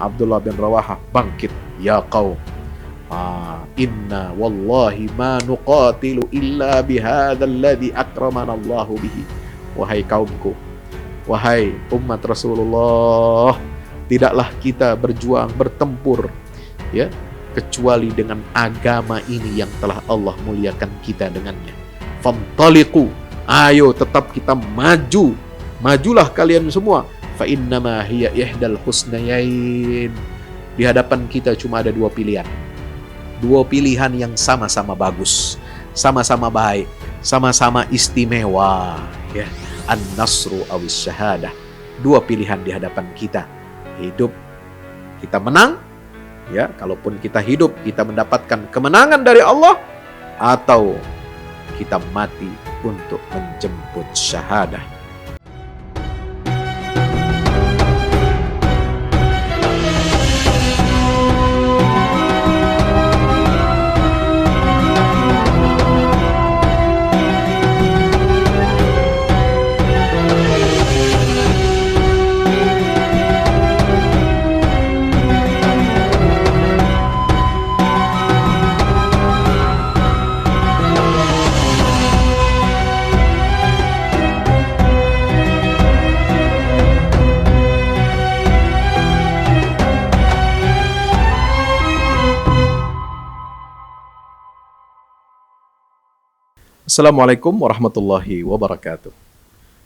Abdullah bin Rawahah bangkit, ya qaum, inna wallahi ma nuqatilu illa bihadzal ladzi akramana Allahu bihi. Wahai kaumku, wahai umat Rasulullah, tidaklah kita berjuang bertempur ya kecuali dengan agama ini yang telah Allah muliakan kita dengannya. Fantaliqu, ayo tetap kita maju, majulah kalian semua. Fa innama hiya ihdal husnayain. Di hadapan kita cuma ada dua pilihan. Dua pilihan yang sama-sama bagus, sama-sama baik, sama-sama istimewa, ya. An-nasru awis syahadah. Dua pilihan di hadapan kita. Hidup kita menang, ya, kalaupun kita hidup kita mendapatkan kemenangan dari Allah, atau kita mati untuk menjemput syahadah. Assalamualaikum warahmatullahi wabarakatuh.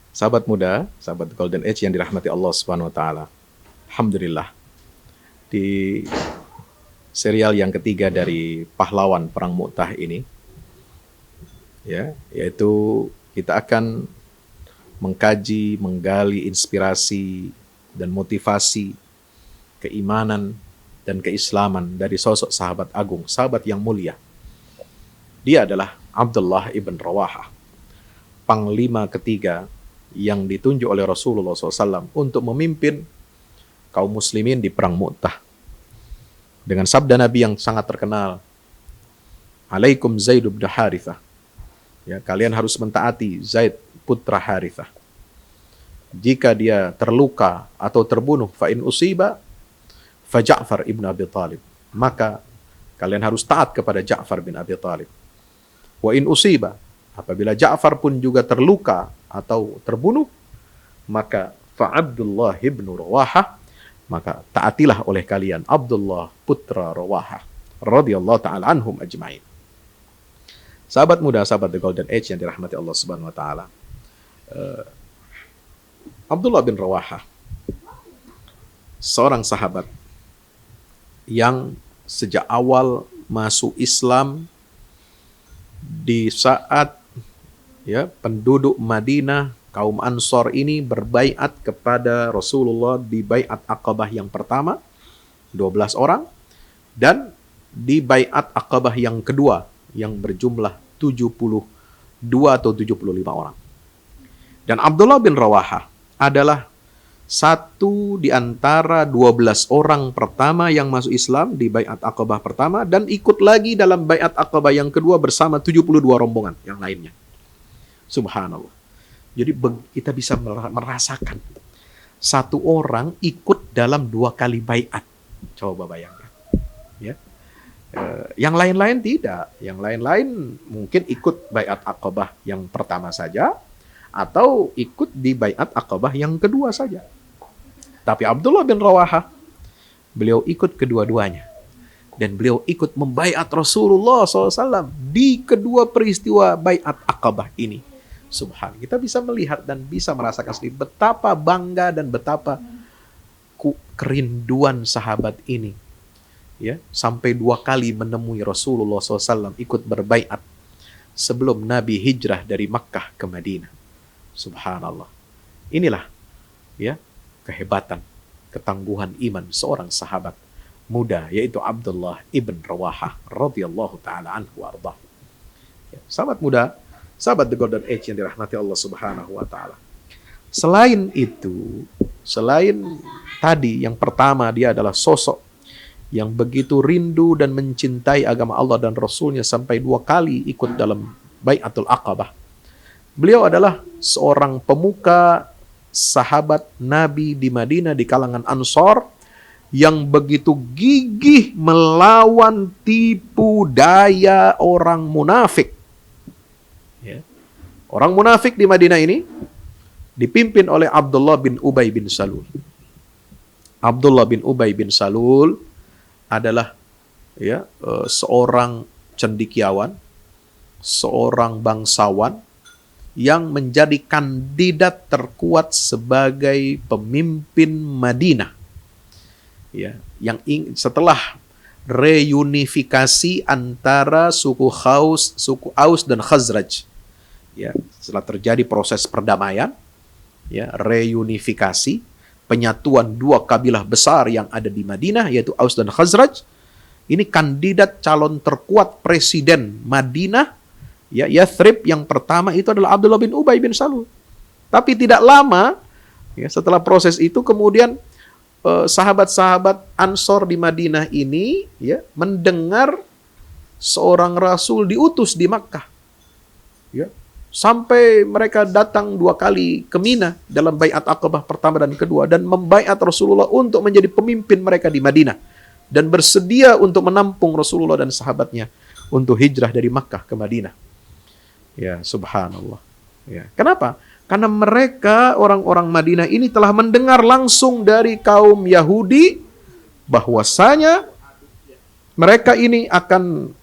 Sahabat muda, sahabat Golden Age yang dirahmati Allah Subhanahu wa taala. Alhamdulillah. Di serial yang ketiga dari pahlawan perang Mu'tah ini, ya, yaitu kita akan mengkaji, menggali inspirasi dan motivasi keimanan dan keislaman dari sosok sahabat agung, sahabat yang mulia. Dia adalah Abdullah ibn Rawahah, panglima ketiga yang ditunjuk oleh Rasulullah SAW untuk memimpin kaum muslimin di perang Mu'tah. Dengan sabda Nabi yang sangat terkenal, Alaikum Zaid bin Harithah. Ya, kalian harus mentaati Zaid putra Harithah. Jika dia terluka atau terbunuh, fa in usiba fa Ja'far ibn Abi Talib. Maka kalian harus taat kepada Ja'far bin Abi Talib. Wa in usiba, apabila Ja'far pun juga terluka atau terbunuh, maka fa Abdullah ibn Rawahah, maka taatilah oleh kalian Abdullah putra Rawahah radhiyallahu ta'ala anhum ajma'in. Sahabat muda, sahabat The Golden Age yang dirahmati Allah Subhanahu wa taala. Abdullah bin Rawahah, seorang sahabat yang sejak awal masuk Islam di saat ya penduduk Madinah, kaum Ansor ini berbaiat kepada Rasulullah di baiat Aqabah yang pertama, 12 orang, dan di baiat Aqabah yang kedua yang berjumlah 72 atau 75 orang. Dan Abdullah bin Rawahah adalah satu di antara 12 orang pertama yang masuk Islam di baiat Aqabah pertama, dan ikut lagi dalam baiat Aqabah yang kedua bersama 72 rombongan yang lainnya. Subhanallah. Jadi kita bisa merasakan satu orang ikut dalam 2 kali baiat. Coba bayangkan. Ya. Yang lain-lain tidak. Yang lain-lain mungkin ikut baiat Aqabah yang pertama saja, atau ikut di baiat Aqabah yang kedua saja. Tapi Abdullah bin Rawahah, beliau ikut kedua-duanya. Dan beliau ikut membaiat Rasulullah SAW di kedua peristiwa baiat Aqabah ini. Subhanallah. Kita bisa melihat dan bisa merasakan sendiri betapa bangga dan betapa kerinduan sahabat ini. Ya, sampai 2 kali menemui Rasulullah SAW ikut berbaiat sebelum Nabi hijrah dari Makkah ke Madinah. Subhanallah. Inilah ya kehebatan, ketangguhan iman seorang sahabat muda, yaitu Abdullah ibn Rawahah radhiyallahu ta'ala anhu wa ardhah. Ya, sahabat muda, sahabat The Golden Age yang dirahmati Allah Subhanahu wa ta'ala. Selain itu, selain tadi yang pertama, dia adalah sosok yang begitu rindu dan mencintai agama Allah dan Rasulnya sampai 2 kali ikut dalam baiatul Aqabah. Beliau adalah seorang pemuka sahabat Nabi di Madinah di kalangan Ansor yang begitu gigih melawan tipu daya orang munafik. Ya. Orang munafik di Madinah ini dipimpin oleh Abdullah bin Ubay bin Salul. Abdullah bin Ubay bin Salul adalah seorang cendekiawan, seorang bangsawan yang menjadi kandidat terkuat sebagai pemimpin Madinah. Ya, yang setelah reunifikasi antara suku Aus dan Khazraj. Ya, setelah terjadi proses perdamaian, ya, reunifikasi, penyatuan dua kabilah besar yang ada di Madinah yaitu Aus dan Khazraj. Ini kandidat calon terkuat presiden Madinah, ya, Yathrib yang pertama itu adalah Abdullah bin Ubay bin Salul. Tapi tidak lama, ya, setelah proses itu kemudian sahabat-sahabat Ansor di Madinah ini, ya, mendengar seorang Rasul diutus di Makkah. Ya, sampai mereka datang 2 kali ke Mina dalam baiat Aqabah pertama dan kedua dan membaiat Rasulullah untuk menjadi pemimpin mereka di Madinah dan bersedia untuk menampung Rasulullah dan sahabatnya untuk hijrah dari Makkah ke Madinah. Ya, subhanallah. Ya, kenapa? Karena mereka, orang-orang Madinah ini telah mendengar langsung dari kaum Yahudi bahwasanya mereka ini akan,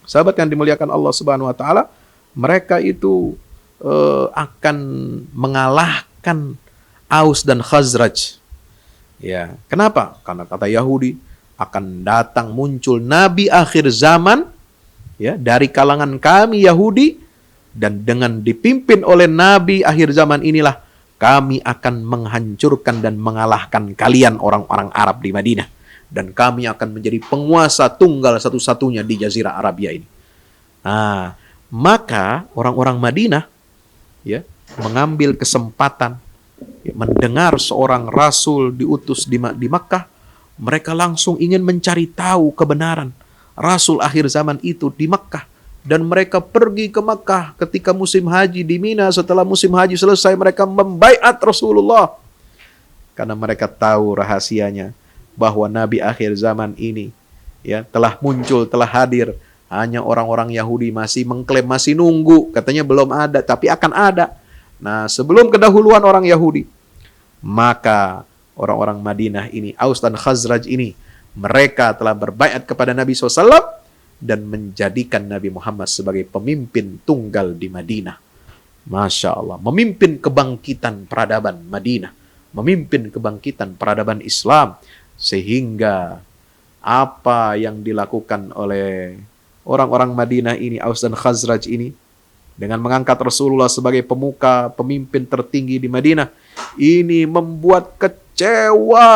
sahabat yang dimuliakan Allah Subhanahu wa taala, mereka itu akan mengalahkan Aus dan Khazraj. Ya, kenapa? Karena kata Yahudi akan datang muncul nabi akhir zaman, ya, dari kalangan kami Yahudi, dan dengan dipimpin oleh nabi akhir zaman inilah kami akan menghancurkan dan mengalahkan kalian orang-orang Arab di Madinah, dan kami akan menjadi penguasa tunggal satu-satunya di Jazirah Arabia ini. Nah, maka orang-orang Madinah, ya, mengambil kesempatan, ya, mendengar seorang Rasul diutus di Makkah, mereka langsung ingin mencari tahu kebenaran Rasul akhir zaman itu di Makkah. Dan mereka pergi ke Makkah ketika musim haji di Mina. Setelah musim haji selesai, mereka membaiat Rasulullah. Karena mereka tahu rahasianya bahwa Nabi akhir zaman ini, ya, telah muncul, telah hadir. Hanya orang-orang Yahudi masih mengklaim, masih nunggu. Katanya belum ada, tapi akan ada. Nah, sebelum kedahuluan orang Yahudi, maka orang-orang Madinah ini, Aus dan Khazraj ini, mereka telah berbaiat kepada Nabi SAW dan menjadikan Nabi Muhammad sebagai pemimpin tunggal di Madinah. Masya Allah. Memimpin kebangkitan peradaban Madinah. Memimpin kebangkitan peradaban Islam. Sehingga apa yang dilakukan oleh orang-orang Madinah ini, Aus dan Khazraj ini, dengan mengangkat Rasulullah sebagai pemuka, pemimpin tertinggi di Madinah, ini membuat kecewa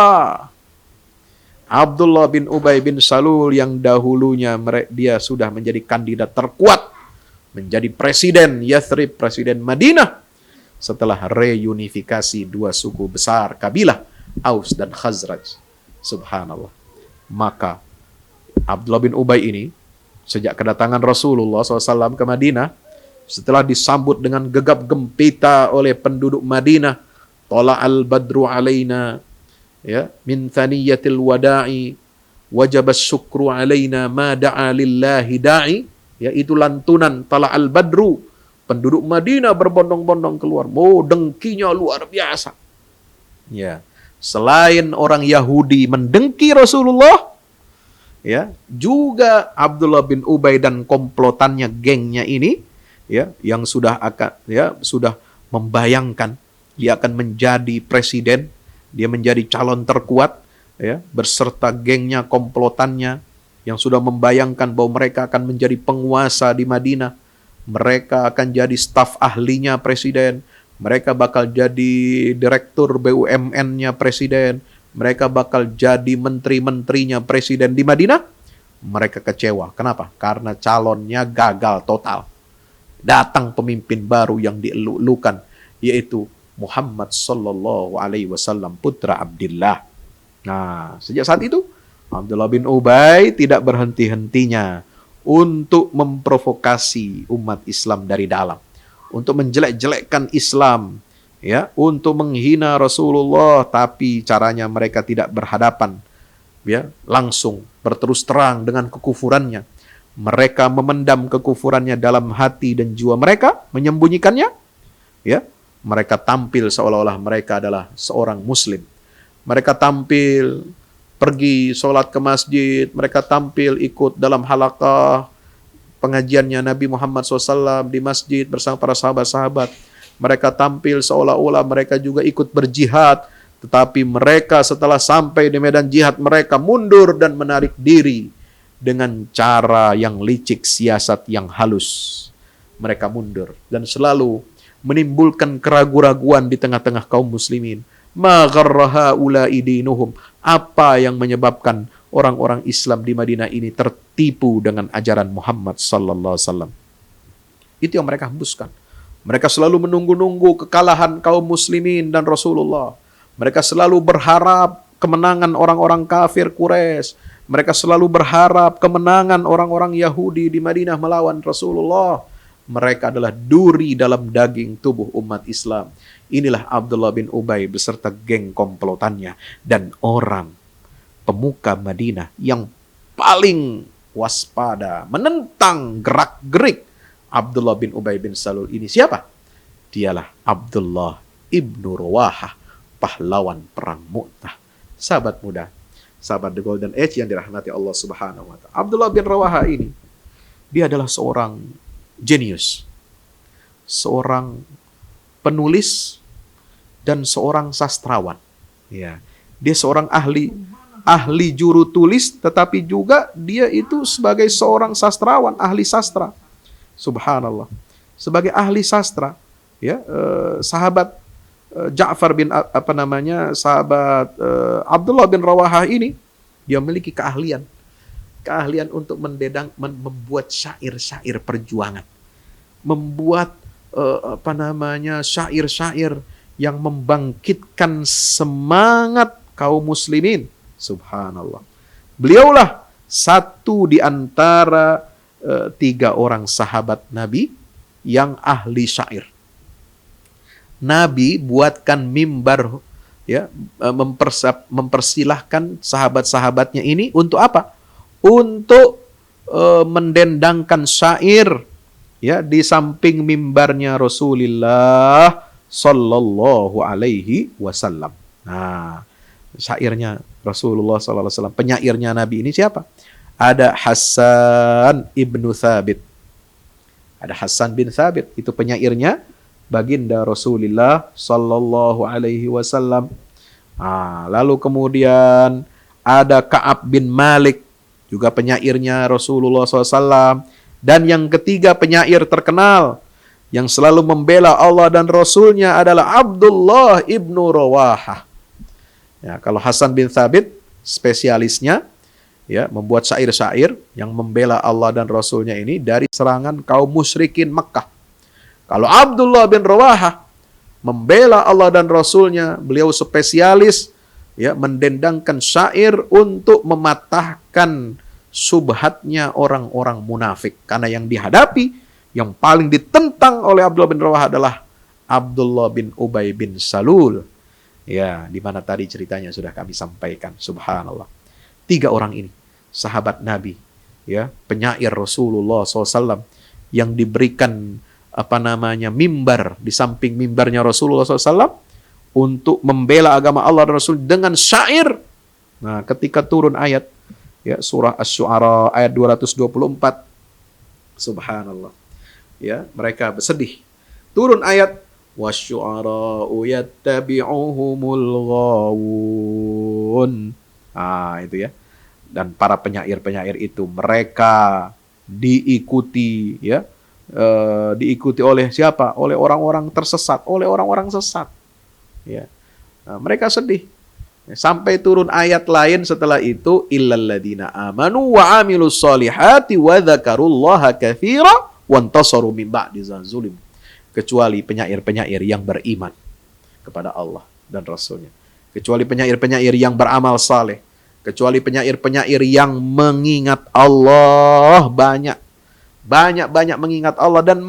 Abdullah bin Ubay bin Salul yang dahulunya dia sudah menjadi kandidat terkuat menjadi presiden Yathrib, presiden Madinah, setelah reunifikasi dua suku besar kabilah Aus dan Khazraj. Subhanallah. Maka Abdullah bin Ubay ini sejak kedatangan Rasulullah SAW ke Madinah, setelah disambut dengan gegap gempita oleh penduduk Madinah, Tala'al badru alaina, ya, min thaniyatil wada'i wajabas syukru alaina ma da'a lillahi da'i, yaitu lantunan Tala'al badru. Penduduk Madinah berbondong-bondong keluar. Oh, dengkinya luar biasa. Ya, selain orang Yahudi mendengki Rasulullah, ya, juga Abdullah bin Ubay dan komplotannya, gengnya ini, ya, yang sudah membayangkan dia akan menjadi presiden, dia menjadi calon terkuat, ya, berserta gengnya, komplotannya yang sudah membayangkan bahwa mereka akan menjadi penguasa di Madinah, mereka akan jadi staf ahlinya presiden, mereka bakal jadi direktur BUMN-nya presiden, mereka bakal jadi menteri-menterinya presiden di Madinah. Mereka kecewa. Kenapa? Karena calonnya gagal total. Datang pemimpin baru yang dielu-elukan, yaitu Muhammad sallallahu alaihi wasallam, putra Abdullah. Nah, sejak saat itu Abdullah bin Ubay tidak berhenti-hentinya untuk memprovokasi umat Islam dari dalam, untuk menjelek-jelekkan Islam, ya, untuk menghina Rasulullah, tapi caranya mereka tidak berhadapan, ya, langsung berterus terang dengan kekufurannya. Mereka memendam kekufurannya dalam hati dan jiwa mereka, menyembunyikannya, ya. Mereka tampil seolah-olah mereka adalah seorang muslim. Mereka tampil pergi sholat ke masjid, mereka tampil ikut dalam halaqah pengajiannya Nabi Muhammad SAW di masjid bersama para sahabat-sahabat. Mereka tampil seolah-olah mereka juga ikut berjihad, tetapi mereka setelah sampai di medan jihad mereka mundur dan menarik diri dengan cara yang licik, siasat yang halus. Mereka mundur dan selalu menimbulkan keraguan-raguan di tengah-tengah kaum muslimin. Ma gharra haula'i dinuhum. Apa yang menyebabkan orang-orang Islam di Madinah ini tertipu dengan ajaran Muhammad sallallahu alaihi wasallam? Itu yang mereka hembuskan. Mereka selalu menunggu-nunggu kekalahan kaum muslimin dan Rasulullah. Mereka selalu berharap kemenangan orang-orang kafir Quraisy. Mereka selalu berharap kemenangan orang-orang Yahudi di Madinah melawan Rasulullah. Mereka adalah duri dalam daging tubuh umat Islam. Inilah Abdullah bin Ubay beserta geng komplotannya dan orang pemuka Madinah yang paling waspada, menentang gerak-gerik Abdullah bin Ubay bin Salul ini. Siapa? Dialah Abdullah ibnu Rawahah, pahlawan perang Mu'tah. Sahabat muda, sahabat The Golden Age yang dirahmati Allah Subhanahu wa Ta'ala. Abdullah bin Rawahah ini, dia adalah seorang jenius, seorang penulis dan seorang sastrawan. Ya, dia seorang ahli juru tulis, tetapi juga dia itu sebagai seorang sastrawan, ahli sastra. Subhanallah. Sebagai ahli sastra, ya, sahabat Ja'far bin sahabat Abdullah bin Rawahah ini, dia memiliki keahlian untuk membuat syair-syair perjuangan, membuat syair-syair yang membangkitkan semangat kaum muslimin. Subhanallah. Beliaulah satu di antara 3 orang sahabat Nabi yang ahli syair. Nabi buatkan mimbar, ya, mempersilahkan sahabat-sahabatnya ini untuk apa? Untuk mendendangkan syair, ya, di samping mimbarnya Rasulullah sallallahu alaihi wasallam. Nah, syairnya Rasulullah sallallahu alaihi wasallam, penyairnya Nabi ini siapa? Ada Hasan ibnu Thabit. Ada Hasan bin Thabit, itu penyairnya baginda Rasulullah sallallahu alaihi wasallam. Lalu kemudian ada Ka'ab bin Malik, juga penyairnya Rasulullah SAW. Dan yang ketiga penyair terkenal yang selalu membela Allah dan Rasulnya adalah Abdullah ibnu Rawahah. Ya, kalau Hasan bin Thabit spesialisnya, ya, membuat syair-syair yang membela Allah dan Rasulnya ini dari serangan kaum musyrikin Makkah. Kalau Abdullah bin Rawahah membela Allah dan Rasulnya, beliau spesialis, ya, mendendangkan syair untuk mematahkan subhatnya orang-orang munafik. Karena yang dihadapi, yang paling ditentang oleh Abdullah bin Rawahah adalah Abdullah bin Ubay bin Salul. Ya, di mana tadi ceritanya sudah kami sampaikan. Subhanallah. 3 orang ini, sahabat Nabi, ya, penyair Rasulullah SAW, yang diberikan mimbar di samping mimbarnya Rasulullah SAW untuk membela agama Allah dan Rasul dengan syair. Nah, ketika turun ayat, ya, surah Asy-Syu'ara ayat 224, subhanallah, ya, mereka bersedih. Turun ayat wasyu'ara'u yattabi'uhumul ghawun. Itu ya. Dan para penyair-penyair itu mereka diikuti, ya, diikuti oleh siapa? Oleh orang-orang tersesat, oleh orang-orang sesat. Ya. Mereka sedih. Sampai turun ayat lain setelah itu, illalladzina amanu wa amilus solihati wa dzakarullaha katsira wantasaru min ba'di zalim. Kecuali penyair-penyair yang beriman kepada Allah dan Rasulnya. Kecuali penyair-penyair yang beramal saleh. Kecuali penyair-penyair yang mengingat Allah banyak. banyak-banyak mengingat Allah dan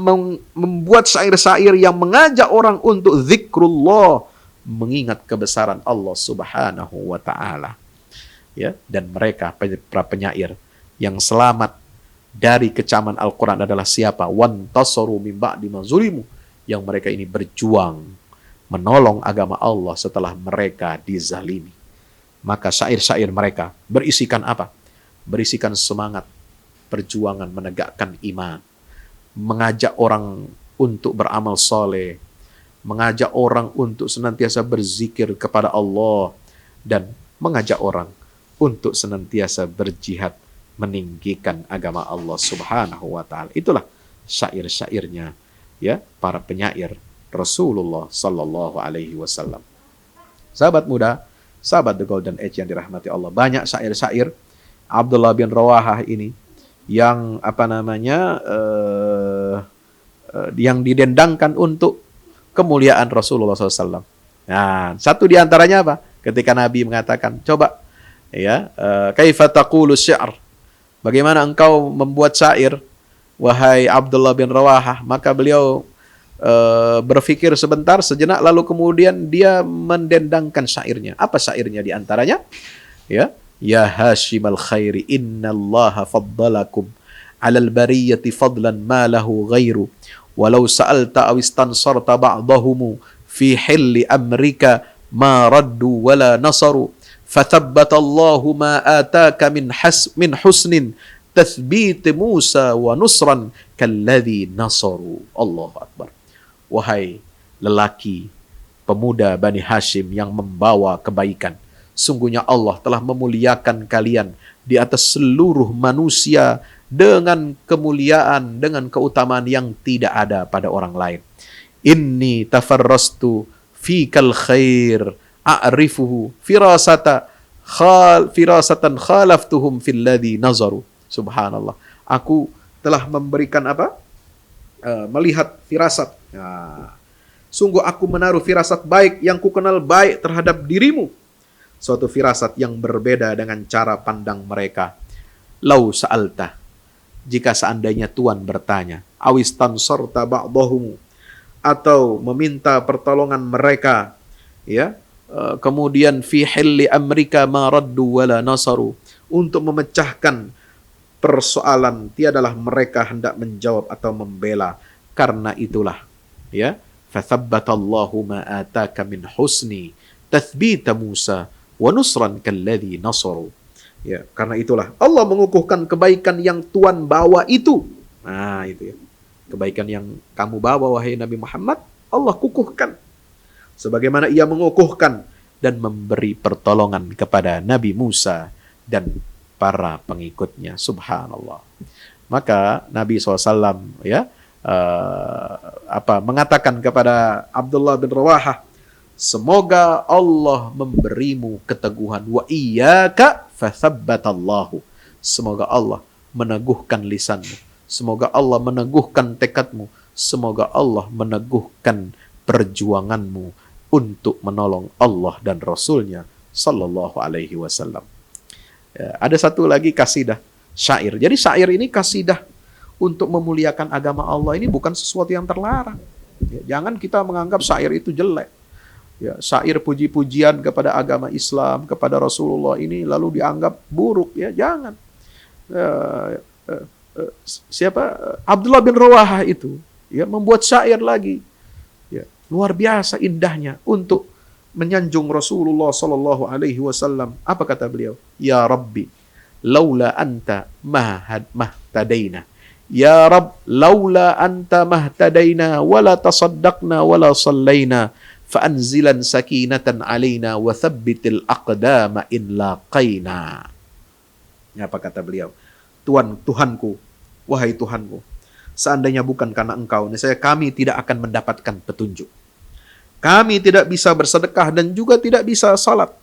membuat syair-syair yang mengajak orang untuk zikrullah, mengingat kebesaran Allah Subhanahu wa taala. Ya, dan mereka para penyair yang selamat dari kecaman Al-Qur'an adalah siapa? Wantasaru min ba'di ma zulimu, yang mereka ini berjuang menolong agama Allah setelah mereka dizalimi. Maka syair-syair mereka berisikan apa? Berisikan semangat perjuangan menegakkan iman, mengajak orang untuk beramal soleh, mengajak orang untuk senantiasa berzikir kepada Allah, dan mengajak orang untuk senantiasa berjihad meninggikan agama Allah Subhanahu wa taala. Itulah syair-syairnya ya para penyair Rasulullah sallallahu alaihi wasallam. Sahabat muda, sahabat The Golden Age yang dirahmati Allah, banyak syair-syair Abdullah bin Rawahah ini yang yang didendangkan untuk kemuliaan Rasulullah SAW. Nah, satu di antaranya apa? Ketika Nabi mengatakan, coba ya, kaifa taqulu syi'r? Bagaimana engkau membuat syair, wahai Abdullah bin Rawahah? Maka beliau berpikir sebentar, sejenak, lalu kemudian dia mendendangkan syairnya. Apa syairnya di antaranya? Ya Hashimal khairi innallaha faddalakum 'alal bariyati fadlan ma lahu ghairu walau sa'alta aw istansarta ba'dahum fi hilli amrika ma raddu wala nasaru fathabbata Allahu ma ataka min husnin tathbit Musa wa nusran kalladhi nasaru. Allahu akbar. Wahai lelaki pemuda Bani Hashim yang membawa kebaikan, sungguhnya Allah telah memuliakan kalian di atas seluruh manusia dengan kemuliaan, dengan keutamaan yang tidak ada pada orang lain. Inni tafarrastu fikal khair a'rifuhu firasatan khalaftuhum fil ladhi nazaru. Subhanallah. Aku telah memberikan apa? Melihat firasat. Nah, sungguh aku menaruh firasat baik yang ku kenal baik terhadap dirimu. Suatu firasat yang berbeda dengan cara pandang mereka. Lau sa'alta, jika seandainya Tuhan bertanya, awistan sorta ba'dahumu, atau meminta pertolongan mereka, ya, kemudian fi hilli amrika ma raddu wala nasaru, untuk memecahkan persoalan, tiadalah mereka hendak menjawab atau membela. Karena itulah, ya, fathabbatallahu ma ataka min husni tathbita Musa wa nusran kalladhi nasaru. Ya, karena itulah Allah mengukuhkan kebaikan yang Tuhan bawa itu. Nah, itu ya. Kebaikan yang kamu bawa wahai Nabi Muhammad, Allah kukuhkan. Sebagaimana ia mengukuhkan dan memberi pertolongan kepada Nabi Musa dan para pengikutnya. Subhanallah. Maka Nabi SAW ya mengatakan kepada Abdullah bin Rawahah, semoga Allah memberimu keteguhan. Wa iyyaka fathabbatallahu. Semoga Allah meneguhkan lisanmu. Semoga Allah meneguhkan tekadmu. Semoga Allah meneguhkan perjuanganmu untuk menolong Allah dan Rasulnya sallallahu alaihi wasallam. Ya, ada satu lagi kasidah, syair. Jadi syair ini kasidah untuk memuliakan agama Allah. Ini bukan sesuatu yang terlarang. Ya, jangan kita menganggap syair itu jelek. Ya, syair puji-pujian kepada agama Islam, kepada Rasulullah ini lalu dianggap buruk, ya jangan. Abdullah bin Rawahah itu ya membuat syair lagi, ya luar biasa indahnya untuk menyanjung Rasulullah Sallallahu Alaihi Wasallam. Apa kata beliau? Ya Rabbi, laula anta mahtadaina. Ya Rabb, laula anta mahtadaina, wala tasaddaqna, wala sallaina. Fa'anzilan sakinatan alaina wa thabbitil aqdama in laqaina. Apa kata beliau? Tuhanku, wahai Tuhanku, seandainya bukan karena engkau, niscaya kami tidak akan mendapatkan petunjuk. Kami tidak bisa bersedekah dan juga tidak bisa salat.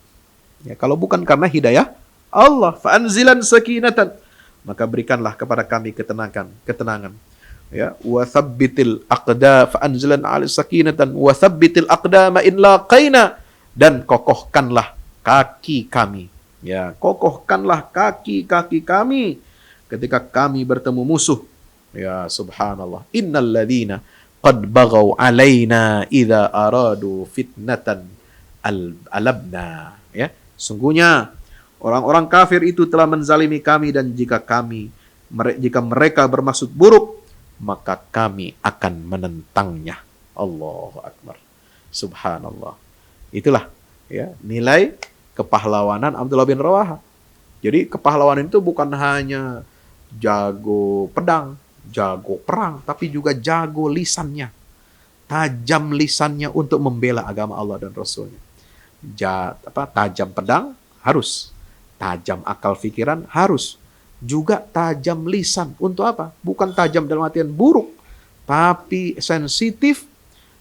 Ya, kalau bukan karena hidayah Allah, fa'anzilan sakinatan, maka berikanlah kepada kami ketenangan. Ya, wa thabbitil aqda fa anzalan 'ala sakinatan wa thabbitil aqdama in laqaina, dan kokohkanlah kaki kami. Ya, kokohkanlah kaki-kaki kami ketika kami bertemu musuh. Ya subhanallah. Innal ladzina qad baghaw alaina idza aradu fitnatan alabna. Ya, sungguhnya orang-orang kafir itu telah menzalimi kami, dan jika mereka bermaksud buruk, maka kami akan menentangnya. Allahu akbar. Subhanallah. Itulah ya nilai kepahlawanan Abdullah bin Rawaha. Jadi kepahlawanan itu bukan hanya jago pedang, jago perang, tapi juga jago lisannya. Tajam lisannya untuk membela agama Allah dan Rasulnya. Tajam pedang harus, tajam akal pikiran harus, juga tajam lisan. Untuk apa? Bukan tajam dalam artian buruk, tapi sensitif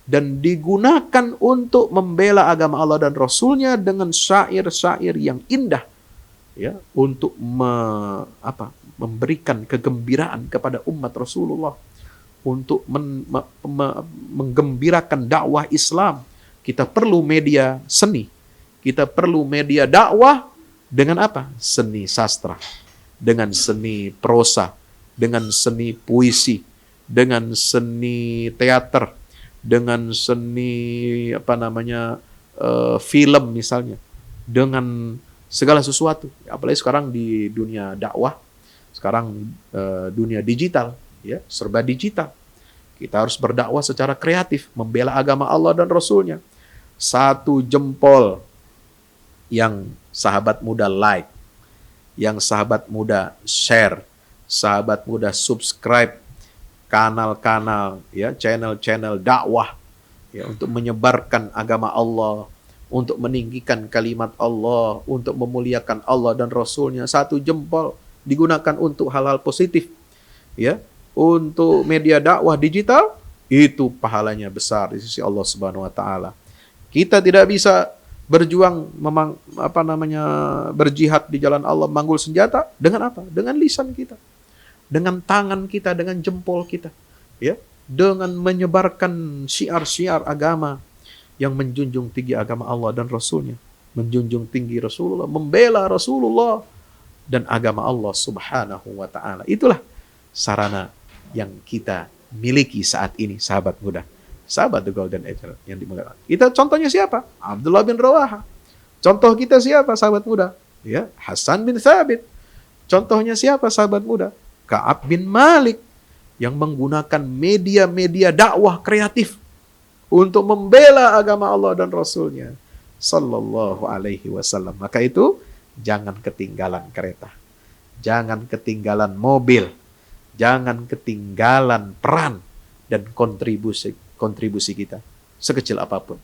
dan digunakan untuk membela agama Allah dan Rasulnya dengan syair-syair yang indah, ya, untuk memberikan kegembiraan kepada umat Rasulullah, untuk menggembirakan dakwah Islam. Kita perlu media seni, kita perlu media dakwah dengan apa? Seni sastra, dengan seni prosa, dengan seni puisi, dengan seni teater, dengan seni film misalnya, dengan segala sesuatu. Apalagi sekarang di dunia dakwah, sekarang dunia digital, ya, serba digital. Kita harus berdakwah secara kreatif, membela agama Allah dan Rasulnya. Satu jempol yang sahabat muda like, yang sahabat muda share, sahabat muda subscribe kanal-kanal, ya, channel-channel dakwah, ya, untuk menyebarkan agama Allah, untuk meninggikan kalimat Allah, untuk memuliakan Allah dan Rasulnya. Satu jempol digunakan untuk hal-hal positif, ya, untuk media dakwah digital, itu pahalanya besar di sisi Allah Subhanahu wa taala. Kita tidak bisa berjuang berjihad di jalan Allah, manggul senjata dengan apa? Dengan lisan kita, dengan tangan kita, dengan jempol kita, ya, dengan menyebarkan syiar-syiar agama yang menjunjung tinggi agama Allah dan Rasulnya, menjunjung tinggi Rasulullah, membela Rasulullah dan agama Allah Subhanahu wa ta'ala. Itulah sarana yang kita miliki saat ini, sahabat muda, sahabat The Golden Age yang dimuliakan. Kita contohnya siapa? Abdullah bin Rawaha. Contoh kita siapa, sahabat muda? Ya, Hasan bin Thabit. Contohnya siapa, sahabat muda? Ka'ab bin Malik, yang menggunakan media-media dakwah kreatif untuk membela agama Allah dan Rasulnya sallallahu alaihi wasallam. Maka itu jangan ketinggalan kereta, jangan ketinggalan mobil, jangan ketinggalan peran dan kontribusi kita, sekecil apapun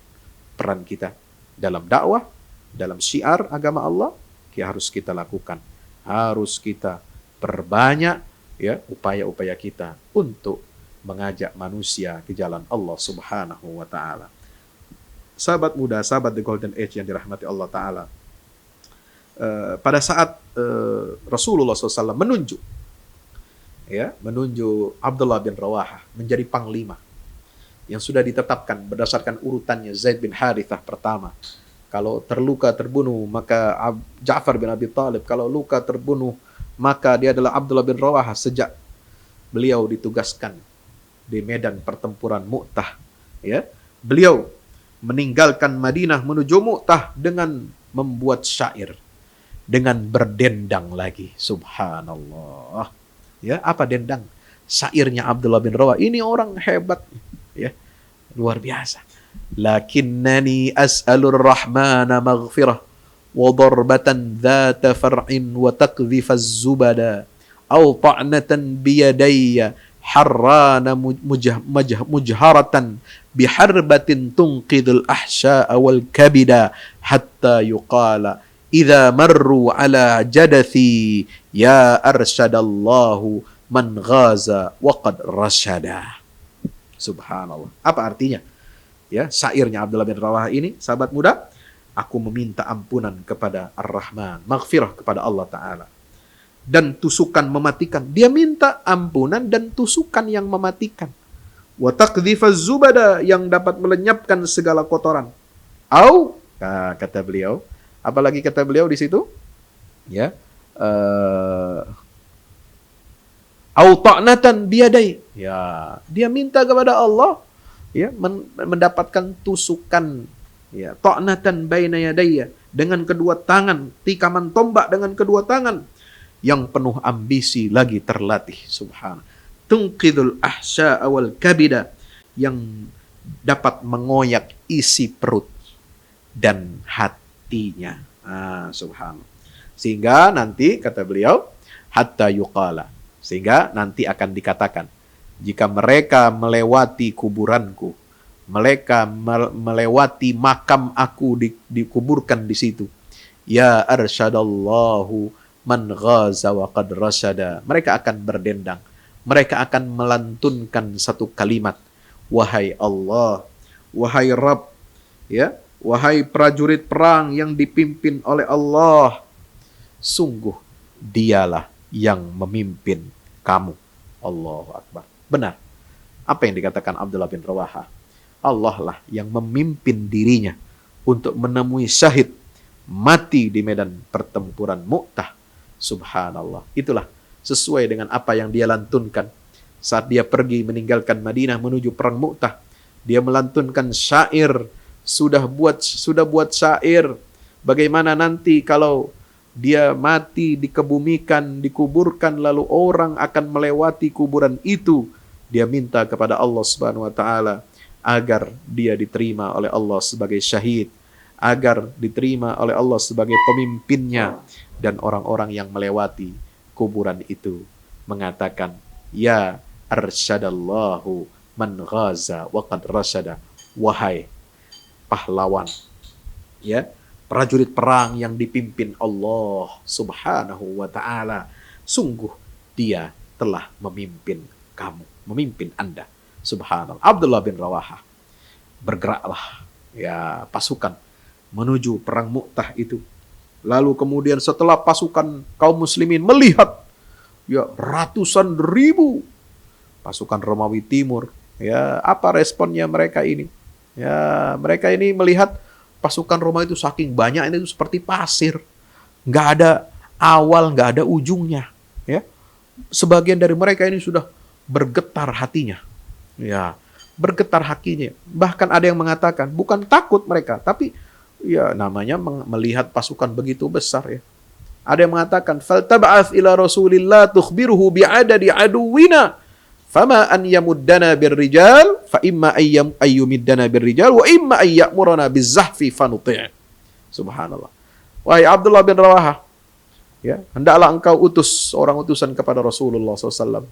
peran kita dalam dakwah, dalam syiar agama Allah, harus kita lakukan, harus kita perbanyak, ya, upaya-upaya kita untuk mengajak manusia ke jalan Allah Subhanahu wa ta'ala. Sahabat muda, sahabat The Golden Age yang dirahmati Allah ta'ala, pada saat Rasulullah SAW menunjuk Abdullah bin Rawaha menjadi panglima yang sudah ditetapkan berdasarkan urutannya. Zaid bin Harithah pertama, kalau terluka terbunuh maka Ja'far bin Abi Thalib, kalau luka terbunuh maka dia adalah Abdullah bin Rawaha. Sejak beliau ditugaskan di medan pertempuran Mu'tah, ya, beliau meninggalkan Madinah menuju Mu'tah dengan membuat syair, dengan berdendang lagi. Subhanallah. Ya, apa dendang? Syairnya Abdullah bin Rawaha. Ini orang hebat, ya, luar biasa. Lakinnani as'alur rahmana maghfirah wa darbatan dhata far'in wa taqdhifaz zubada aw ta'natan biyadayya harrana mujharatan biharbatin tunqidul ahsya'a wal kabida hatta yuqala idza marru ala jadathi ya arsyadallahu man ghaza wa qad rasyada. Subhanallah. Apa artinya? Ya, syairnya Abdullah bin Rawaha ini, sahabat muda, aku meminta ampunan kepada Ar-Rahman, maghfirah kepada Allah Ta'ala, dan tusukan mematikan. Dia minta ampunan dan tusukan yang mematikan. Wa taqdhifaz zubada, yang dapat melenyapkan segala kotoran. Kata beliau, apalagi kata beliau di situ? Ya, Au ta'natan biyadai. Ya, dia minta kepada Allah ya mendapatkan tusukan ya ta'natan baina yadayya dengan kedua tangan, tikaman tombak dengan kedua tangan yang penuh ambisi lagi terlatih. Subhan. Tunqidul ahsya'a wal kabida, yang dapat mengoyak isi perut dan hatinya. Subhan. Sehingga nanti kata beliau hatta yuqala, sehingga nanti akan dikatakan jika mereka melewati kuburanku, mereka melewati makam aku dikuburkan di situ, ya arsyadallahu man ghaza wa qad rasyada, mereka akan berdendang, mereka akan melantunkan satu kalimat, wahai Allah, wahai Rabb, ya, wahai prajurit perang yang dipimpin oleh Allah, sungguh dialah yang memimpin kamu. Allahu Akbar. Benar. Apa yang dikatakan Abdullah bin Rawaha? Allah lah yang memimpin dirinya untuk menemui syahid mati di medan pertempuran Mu'tah. Subhanallah. Itulah sesuai dengan apa yang dia lantunkan saat dia pergi meninggalkan Madinah menuju perang Mu'tah. Dia melantunkan syair, sudah buat syair bagaimana nanti kalau dia mati, dikebumikan, dikuburkan, lalu orang akan melewati kuburan itu. Dia minta kepada Allah Subhanahu wa taala agar dia diterima oleh Allah sebagai syahid, agar diterima oleh Allah sebagai pemimpinnya, dan orang-orang yang melewati kuburan itu mengatakan, ya arsyadallahu man ghaza wa qad rasyada, wahai pahlawan, ya, prajurit perang yang dipimpin Allah Subhanahu wa taala, sungguh dia telah memimpin kamu, memimpin Anda. Subhanallah. Abdullah bin Rawaha, bergeraklah ya pasukan menuju perang Mu'tah itu. Lalu kemudian setelah pasukan kaum muslimin melihat ya ratusan ribu pasukan Romawi Timur, ya apa responnya mereka ini? Ya, mereka ini melihat pasukan Roma itu saking banyak itu seperti pasir, nggak ada awal, nggak ada ujungnya. Ya, sebagian dari mereka ini sudah bergetar hatinya. Ya, bergetar hatinya. Bahkan ada yang mengatakan bukan takut mereka, tapi ya namanya melihat pasukan begitu besar ya. Ada yang mengatakan faltab'ats ila Rasulillah tukhbiruhu bi'adadi aduwina fama an yamuddana birrijal fa imma ayyumiddana birrijal wa imma ayyamurana bizahfi fanuti'. Subhanallah. Wahai Abdullah bin Rawaha, ya, hendaklah engkau utus orang utusan kepada Rasulullah SAW.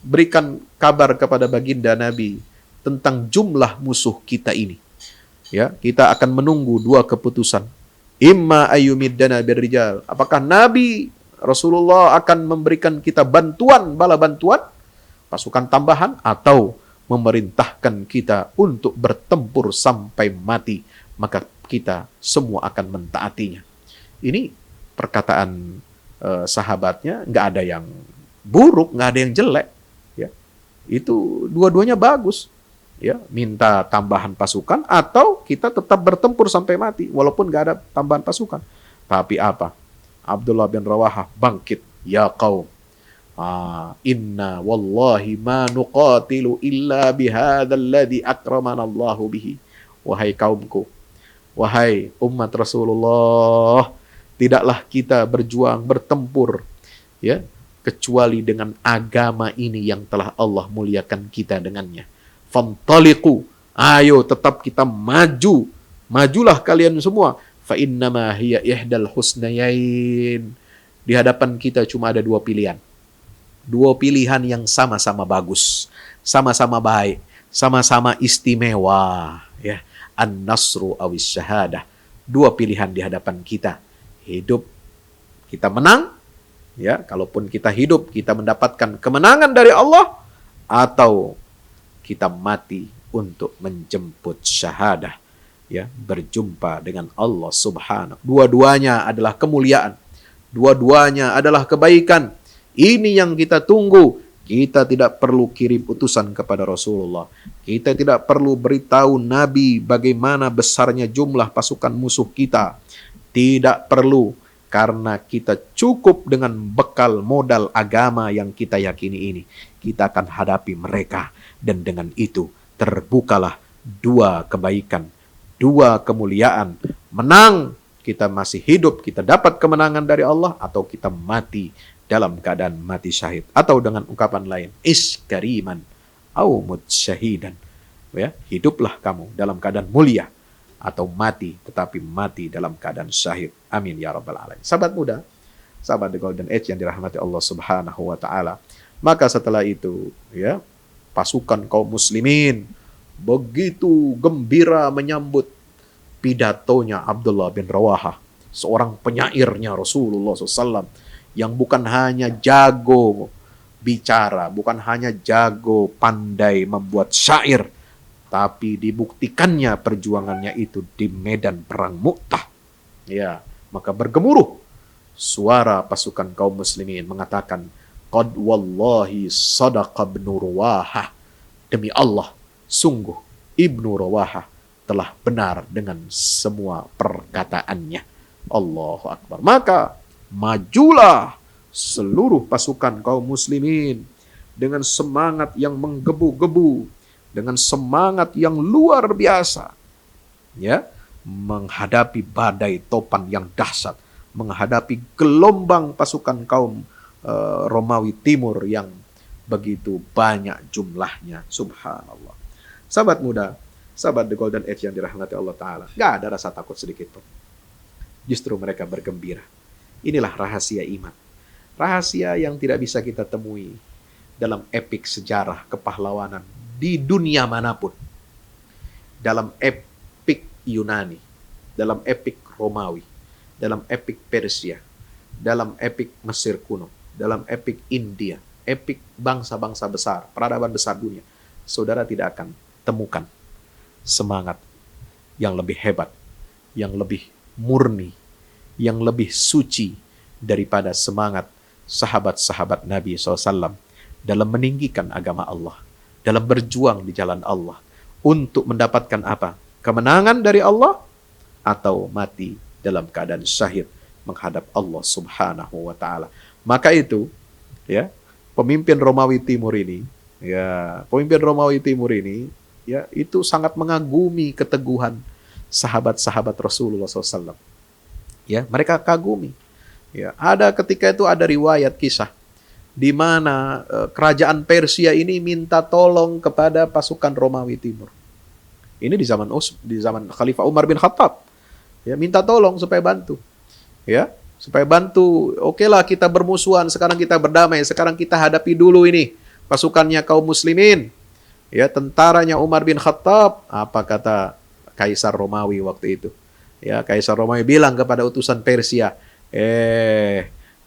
Berikan kabar kepada baginda Nabi tentang jumlah musuh kita ini. Ya, kita akan menunggu dua keputusan. Imma ayyumiddana birrijal. Apakah Nabi Rasulullah akan memberikan kita bantuan, bala bantuan, pasukan tambahan, atau memerintahkan kita untuk bertempur sampai mati, maka kita semua akan mentaatinya. Ini perkataan sahabatnya, nggak ada yang buruk, nggak ada yang jelek. Ya, itu dua-duanya bagus. Ya, minta tambahan pasukan atau kita tetap bertempur sampai mati walaupun nggak ada tambahan pasukan. Tapi apa? Abdullah bin Rawaha bangkit, ya qaum, inna wallahi ma nuqatilu illa bihadzal ladzi akramana Allahu bihi. Wahai kaumku, wahai umat Rasulullah, tidaklah kita berjuang bertempur ya kecuali dengan agama ini yang telah Allah muliakan kita dengannya. Fantaliqu, ayo tetap kita maju, majulah kalian semua. Fa innama hiya ihdal husnayain. Di hadapan kita cuma ada dua pilihan. Dua pilihan yang sama-sama bagus, sama-sama baik, sama-sama istimewa, ya. An-nasru awis syahadah. Dua pilihan di hadapan kita. Hidup kita menang, ya, kalaupun kita hidup kita mendapatkan kemenangan dari Allah, atau kita mati untuk menjemput syahadah, ya, berjumpa dengan Allah Subhanahu. Dua-duanya adalah kemuliaan, dua-duanya adalah kebaikan. Ini yang kita tunggu. Kita tidak perlu kirim utusan kepada Rasulullah. Kita tidak perlu beritahu Nabi bagaimana besarnya jumlah pasukan musuh kita. Tidak perlu. Karena kita cukup dengan bekal modal agama yang kita yakini ini, kita akan hadapi mereka. Dan dengan itu terbukalah dua kebaikan, dua kemuliaan. Menang, kita masih hidup, kita dapat kemenangan dari Allah, atau kita mati dalam keadaan mati syahid. Atau dengan ungkapan lain, iskariman au mut syahidan. Ya, hiduplah kamu dalam keadaan mulia, atau mati, tetapi mati dalam keadaan syahid. Amin ya rabbal alamin. Sahabat muda, sahabat The Golden Age yang dirahmati Allah Subhanahu wa taala. Maka setelah itu, ya, pasukan kaum muslimin begitu gembira menyambut pidatonya Abdullah bin Rawahah, seorang penyairnya Rasulullah SAW, yang bukan hanya jago bicara, bukan hanya jago pandai membuat syair, tapi dibuktikannya perjuangannya itu di medan perang Mu'tah. Ya, maka bergemuruh suara pasukan kaum muslimin mengatakan, qad wallahi sadaqa ibnu Rawahah. Demi Allah, sungguh Ibnu Rawahah telah benar dengan semua perkataannya. Allahu Akbar. Maka majulah seluruh pasukan kaum muslimin dengan semangat yang menggebu-gebu, dengan semangat yang luar biasa, ya, menghadapi badai topan yang dahsyat, menghadapi gelombang pasukan kaum Romawi Timur yang begitu banyak jumlahnya. Subhanallah. Sahabat muda, sahabat The Golden Age yang dirahmati Allah Ta'ala, gak ada rasa takut sedikit pun. Justru mereka bergembira. Inilah rahasia iman. Rahasia yang tidak bisa kita temui dalam epik sejarah kepahlawanan di dunia manapun. Dalam epik Yunani, dalam epik Romawi, dalam epik Persia, dalam epik Mesir kuno, dalam epik India, epik bangsa-bangsa besar, peradaban besar dunia. Saudara tidak akan temukan semangat yang lebih hebat, yang lebih murni, yang lebih suci daripada semangat sahabat-sahabat Nabi SAW dalam meninggikan agama Allah, dalam berjuang di jalan Allah untuk mendapatkan apa? Kemenangan dari Allah, atau mati dalam keadaan syahid menghadap Allah Subhanahu wa taala. Maka itu, ya, pemimpin Romawi Timur ini, ya, itu sangat mengagumi keteguhan sahabat-sahabat Rasulullah SAW. Ya, mereka kagumi. Ya, ada ketika itu ada riwayat kisah di mana kerajaan Persia ini minta tolong kepada pasukan Romawi Timur. Ini di zaman Khalifah Umar bin Khattab. Ya, minta tolong supaya bantu. Ya, supaya bantu. Okelah, kita bermusuhan, sekarang kita berdamai, sekarang kita hadapi dulu ini pasukannya kaum muslimin. Ya, tentaranya Umar bin Khattab. Apa kata Kaisar Romawi waktu itu? Ya, Kaisar Romawi bilang kepada utusan Persia,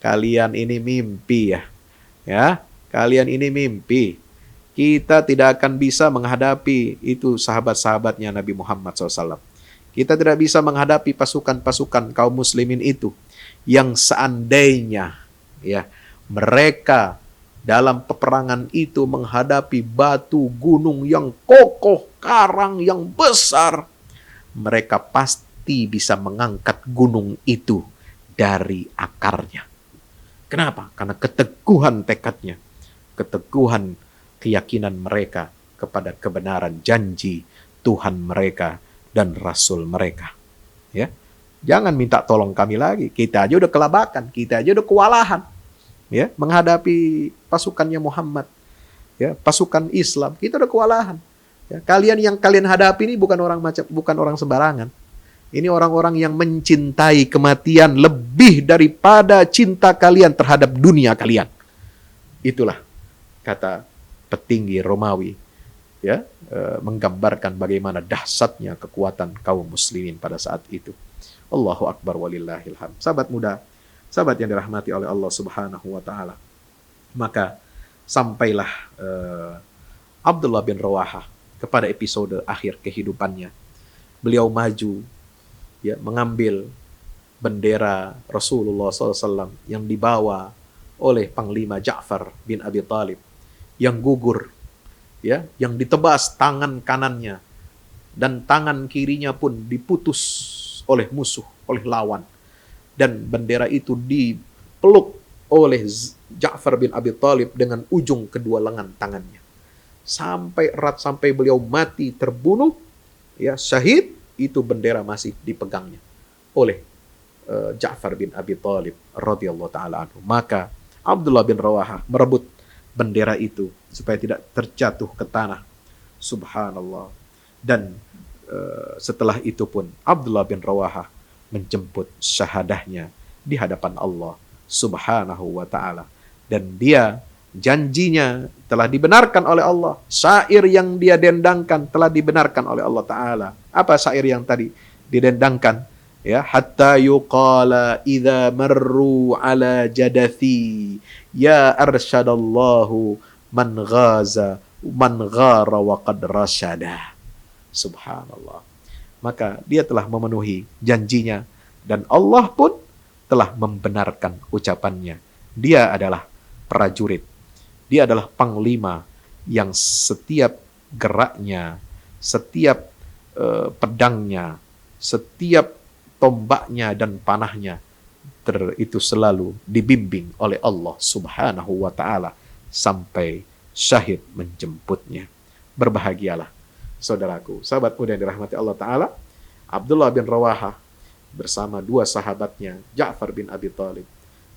kalian ini mimpi ya. Ya, kalian ini mimpi. Kita tidak akan bisa menghadapi itu sahabat-sahabatnya Nabi Muhammad SAW. Kita tidak bisa menghadapi pasukan-pasukan kaum muslimin itu yang seandainya, ya, mereka dalam peperangan itu menghadapi batu gunung yang kokoh, karang yang besar, mereka pasti bisa mengangkat gunung itu dari akarnya. Kenapa? Karena keteguhan tekadnya, keteguhan keyakinan mereka kepada kebenaran janji Tuhan mereka dan Rasul mereka. Ya, jangan minta tolong kami lagi. Kita aja udah kelabakan, kita aja udah kewalahan, ya, menghadapi pasukannya Muhammad, ya, pasukan Islam. Kita udah kewalahan. Ya, yang kalian hadapi ini bukan orang sembarangan. Ini orang-orang yang mencintai kematian lebih daripada cinta kalian terhadap dunia kalian. Itulah kata petinggi Romawi, ya, menggambarkan bagaimana dahsyatnya kekuatan kaum muslimin pada saat itu. Allahu Akbar walillahil hamd. Sahabat muda, sahabat yang dirahmati oleh Allah Subhanahu wa taala. Maka sampailah Abdullah bin Rawahah kepada episode akhir kehidupannya. Beliau maju, ya, mengambil bendera Rasulullah SAW yang dibawa oleh Panglima Ja'far bin Abi Thalib, yang gugur, ya, yang ditebas tangan kanannya dan tangan kirinya pun diputus oleh musuh, oleh lawan. Dan bendera itu dipeluk oleh Ja'far bin Abi Thalib dengan ujung kedua lengan tangannya. Sampai erat, sampai beliau mati terbunuh, ya syahid, itu bendera masih dipegangnya oleh Ja'far bin Abi Thalib radhiyallahu taala anhu. Maka Abdullah bin Rawaha merebut bendera itu supaya tidak terjatuh ke tanah. Subhanallah. Dan setelah itu pun Abdullah bin Rawaha menjemput syahadahnya di hadapan Allah Subhanahu wa taala. Dan dia janjinya telah dibenarkan oleh Allah. Syair yang dia dendangkan telah dibenarkan oleh Allah taala. Apa syair yang tadi didendangkan? Ya, hatta yuqala idza marru ala jadathi ya arsyadallahu man ghaza man ghara wa qad rasyada. Subhanallah. Maka dia telah memenuhi janjinya dan Allah pun telah membenarkan ucapannya. Dia adalah prajurit. Dia adalah panglima yang setiap geraknya, setiap pedangnya, setiap tombaknya dan panahnya itu selalu dibimbing oleh Allah Subhanahu wa taala sampai syahid menjemputnya. Berbahagialah saudaraku, sahabat muda yang dirahmati Allah taala, Abdullah bin Rawaha bersama dua sahabatnya, Ja'far bin Abi Thalib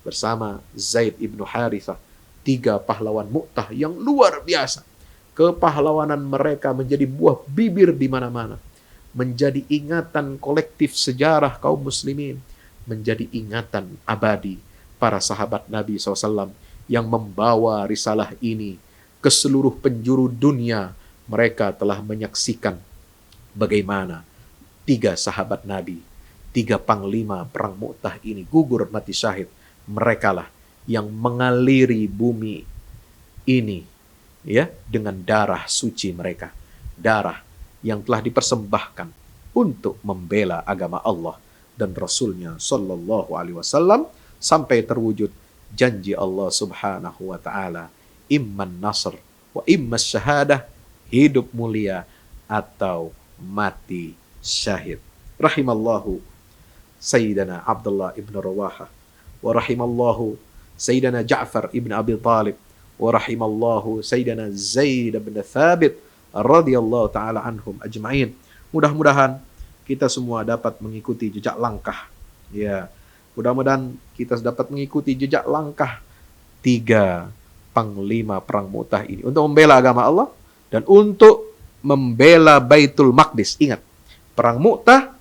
bersama Zaid ibnu Harithah, 3 pahlawan Mu'tah yang luar biasa. Kepahlawanan mereka menjadi buah bibir di mana-mana, menjadi ingatan kolektif sejarah kaum muslimin, menjadi ingatan abadi para sahabat Nabi SAW yang membawa risalah ini ke seluruh penjuru dunia. Mereka telah menyaksikan bagaimana 3 sahabat Nabi, 3 panglima perang Mu'tah ini gugur mati syahid. Merekalah yang mengaliri bumi ini, ya, dengan darah suci mereka, darah yang telah dipersembahkan untuk membela agama Allah dan Rasulnya Sallallahu Alaihi Wasallam sampai terwujud janji Allah Subhanahu Wa Taala, imman nasr wa imma syahadah, hidup mulia atau mati syahid. Rahimallahu Sayyidina Abdullah ibn Rawaha wa rahimallahu Sayyidina Ja'far ibn Abi Thalib wa rahimallahu Sayyidina Zaid bin Thabit radhiyallahu taala anhum ajma'in. Mudah-mudahan kita semua dapat mengikuti jejak langkah, ya. Mudah-mudahan kita dapat mengikuti jejak langkah 3 panglima perang Mu'tah ini untuk membela agama Allah dan untuk membela Baitul Maqdis. Ingat, perang Mu'tah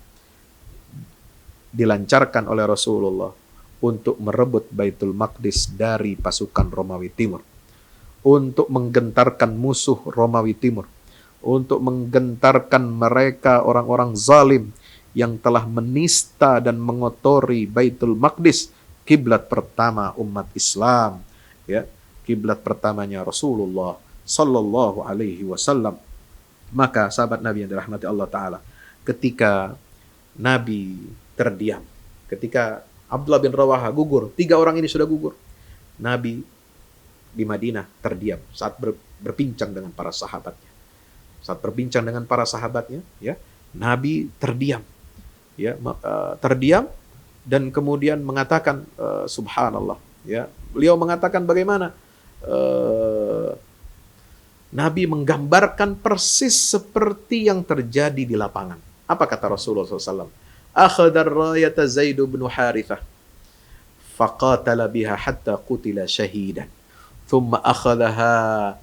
dilancarkan oleh Rasulullah untuk merebut Baitul Maqdis dari pasukan Romawi Timur, untuk menggentarkan musuh Romawi Timur, untuk menggentarkan mereka orang-orang zalim yang telah menista dan mengotori Baitul Maqdis, kiblat pertama umat Islam, ya, kiblat pertamanya Rasulullah Sallallahu Alaihi Wasallam. Maka sahabat Nabi yang dirahmati Allah Ta'ala, ketika Nabi terdiam, ketika Abdullah bin Rawaha gugur, 3 orang ini sudah gugur, Nabi di Madinah terdiam saat berbincang dengan para sahabatnya. Saat berbincang dengan para sahabatnya, ya, Nabi terdiam, ya, terdiam dan kemudian mengatakan, subhanallah, ya, beliau mengatakan bagaimana Nabi menggambarkan persis seperti yang terjadi di lapangan. Apa kata Rasulullah SAW? Akhadar rayata Zaid bin Harithah faqatala biha hatta qutila syahidan. Thumma akhadaha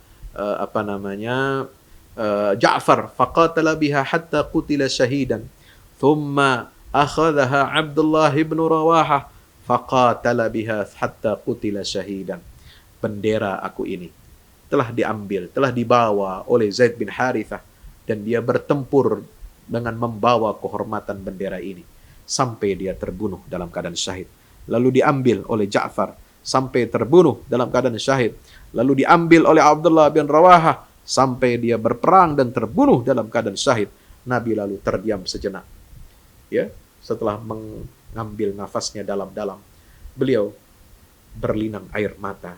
Ja'far faqatala biha hatta qutila syahidan. Thumma akhadaha Abdullah bin Rawaha faqatala biha hatta qutila syahidan. Bendera aku ini telah diambil, telah dibawa oleh Zaid bin Harithah dan dia bertempur dengan membawa kehormatan bendera ini sampai dia terbunuh dalam keadaan syahid. Lalu diambil oleh Ja'far sampai terbunuh dalam keadaan syahid. Lalu diambil oleh Abdullah bin Rawaha sampai dia berperang dan terbunuh dalam keadaan syahid. Nabi lalu terdiam sejenak, ya, setelah mengambil nafasnya dalam-dalam, beliau berlinang air mata.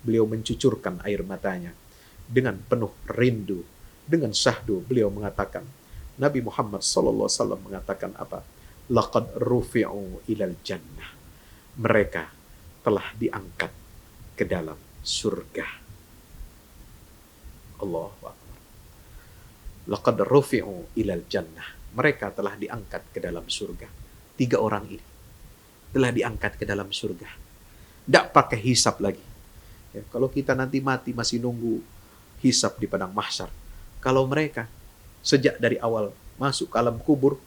Beliau mencucurkan air matanya dengan penuh rindu, dengan syahdu. Beliau mengatakan, Nabi Muhammad SAW mengatakan apa? Laqad rufi'u ilal jannah. mereka telah diangkat ke dalam surga. Allahu Akbar. Laqad rufi'u ilal jannah. Mereka telah diangkat ke dalam surga. 3 orang ini telah diangkat ke dalam surga. Tidak pakai hisab lagi. Ya, kalau kita nanti mati masih nunggu hisab di padang mahsyar. Kalau mereka sejak dari awal masuk ke alam kubur,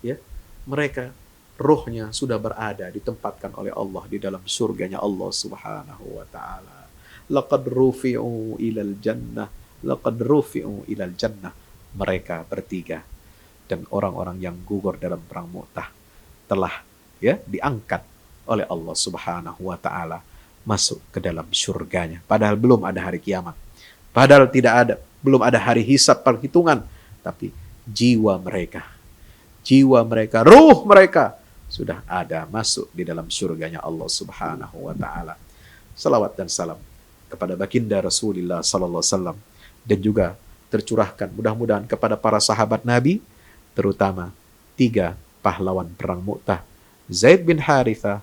ya, mereka rohnya sudah berada ditempatkan oleh Allah di dalam surganya Allah Subhanahu wa taala. Laqad rufi'u ilal jannah, laqad rufi'u ilal jannah. Mereka bertiga dan orang-orang yang gugur dalam perang Mu'tah telah diangkat oleh Allah Subhanahu wa taala masuk ke dalam surganya. Padahal belum ada hari kiamat. Padahal belum ada hari hisab perhitungan, tapi jiwa mereka, ruh mereka sudah ada masuk di dalam surganya Allah Subhanahu wa taala. Salawat dan salam kepada baginda Rasulullah sallallahu alaihi wasallam dan juga tercurahkan mudah-mudahan kepada para sahabat Nabi, terutama 3 pahlawan perang Mu'tah, Zaid bin Harithah,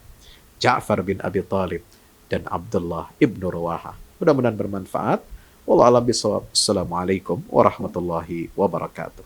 Ja'far bin Abi Thalib, dan Abdullah ibnu Rawaha. Mudah-mudahan bermanfaat. Wallahu a'lam bishawab. Assalamualaikum warahmatullahi wabarakatuh.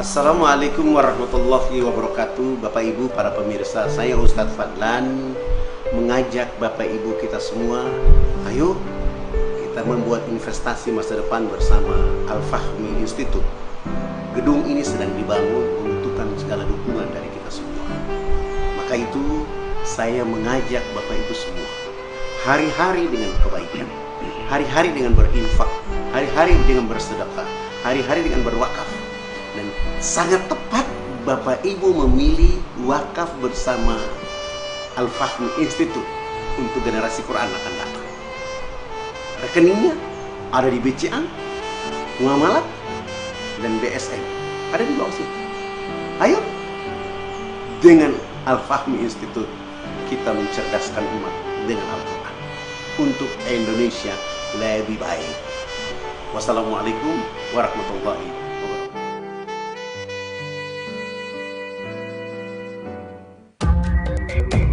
Assalamualaikum warahmatullahi wabarakatuh. Bapak Ibu para pemirsa, saya Ustadz Fadlan mengajak Bapak Ibu kita semua, ayo kita membuat investasi masa depan bersama Al-Fahmi Institute. Gedung ini sedang dibangun, membutuhkan segala dukungan dari kita semua. Maka itu saya mengajak Bapak Ibu semua, hari-hari dengan kebaikan, hari-hari dengan berinfak, hari-hari dengan bersedekah, hari-hari dengan berwakaf. Dan sangat tepat Bapak Ibu memilih wakaf bersama Al-Fahmi Institute untuk generasi Quran akan datang. Rekeningnya ada di BCA, Muamalat, dan BSM. Ada di bawah sini. Ayo, dengan Al-Fahmi Institute kita mencerdaskan umat dengan Al-Quran untuk Indonesia lebih baik. Wassalamualaikum warahmatullahi wabarakatuh. Thank you.